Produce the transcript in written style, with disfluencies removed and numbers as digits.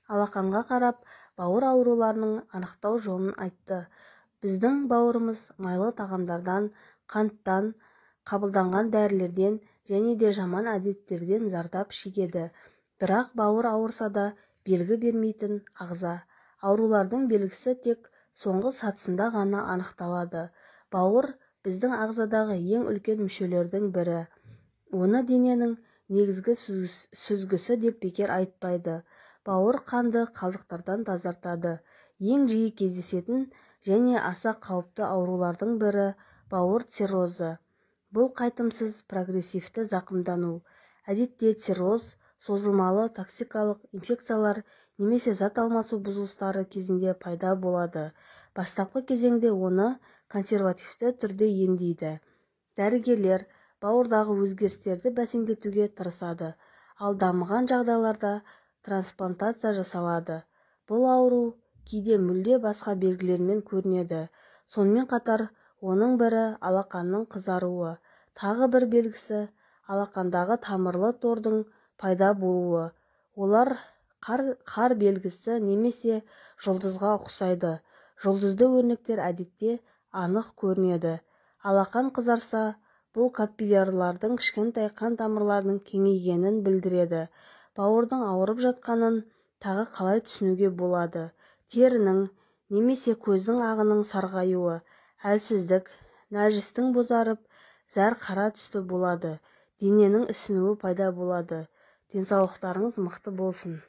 Алақанға қарап, бауыр ауруларының анықтау жолын айтты. Біздің бауырымыз майлы тағамдардан, қанттан, қабылданған дәрілерден және де жаман әдеттерден зардап шегеді. Бірақ бауыр ауырса да белгі бермейтін ағза. Аурулардың белгісі тек соңғы сатысында ғана анықталады. Бауыр біздің ағзадағы ең үлкен мүшелердің бірі. Оны дененің негізгі сүзгісі деп бекер айтпайды. Бауыр қанды қалдықтардан тазартады. Ең жиі кездесетін және аса қауіпті аурулардың бірі бауыр циррозы. Бұл қайтымсыз прогрессивті зақымдану. Әдетте цирроз созылмалы токсикалық инфекциялар немесе зат алмасу бұзылыстары кезінде пайда болады. Бастапқы кезеңде оны консервативті түрде емдейді. Дәрігерлер бауырдағы өзгерістерді бәсеңдетуге тырысады, ал дамыған жағдайларда трансплантация жасалады. Бұл ауру кейде мүлде басқа белгілермен көрінеді. Сонымен қатар оның бірі алақанның қызаруы. Тағы бір белгісі алақандағы тамырлы тордың пайда болуы. Олар қар белгісі немесе жұлдызға ұқсайды. Жұлдызды өрнектер әдетте анық көрінеді. Алақан қызарса, бұл капиллярлардың кішкентай қан тамырларының кеңейгенін білдіреді. Бауырдың ауырып жатқанын тағы қалай түсінуге болады? Терінің немесе көздің ағының сарғаюы, әлсіздік, нәжістің бозарып, зәр қара түсті болады. Дененің ісінуі пайда болады. Денсаулықтарыңыз мықты болсын.